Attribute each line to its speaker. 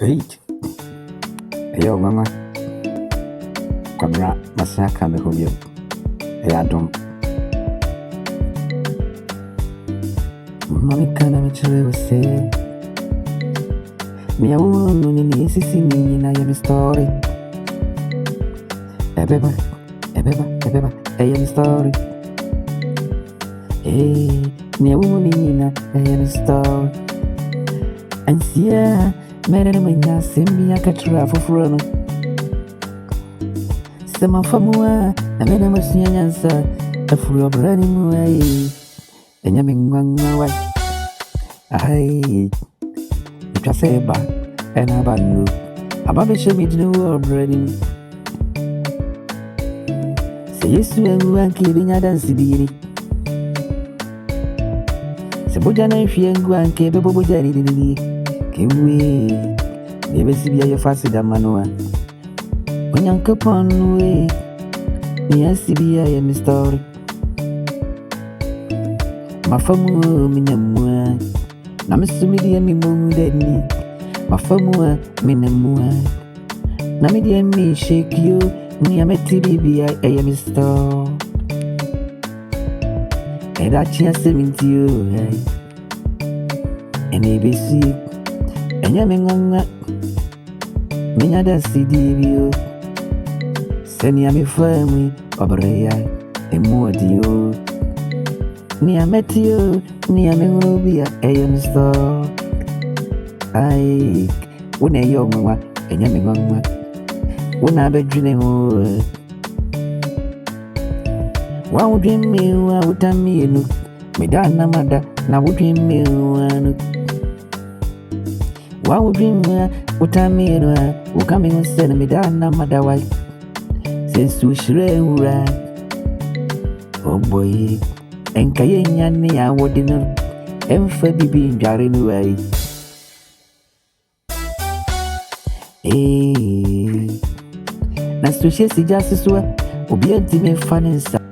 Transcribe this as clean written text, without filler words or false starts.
Speaker 1: Eight. Yo, mama. Kwabra, masaka me hobio. Adom. Mami kana me chere we say. Me a woman ni sisi ni na ya story. Ebeba, ya story. Me a woman ni na ya story. Ansia, mere me nya sembi akatra foforo no. Sema famua, na mena masunya nyansa, afuro brani mu ai. Enya me ngwangwa wa. Ai. Ikaseba, ena banu. Ababe shemi dinu brani. Se Yesu engu anke binya dansi biri. Se boja na hwie engu anke bebo boja ni. Kewe, bebe si biya fasi da manoa. Onyanka ponwe, ni asibiya ya mi story. Mafamu minamwa, na misumidi ya mi mudeni. Mafamu minamwa, na midi ya mi shake you, ni ya meti bibi ya mi story. Edachi ya seminti yo, enebesi. Enya menganga minya da CDBO seni ya mifamwi obreya emodio ni ya metio ni ya mengubia misto ai une yongwa enya menganga una bedwine ho wa udwimi wa utaminu midana mada na udwimi wanu wa udwimwa utamirwa ukamengo sena midana madawa sensu shirewura oh boy enka yenya ne ya wodino emfa bibi ndware no wai na so she si jasiswa obi antime fa ne nsa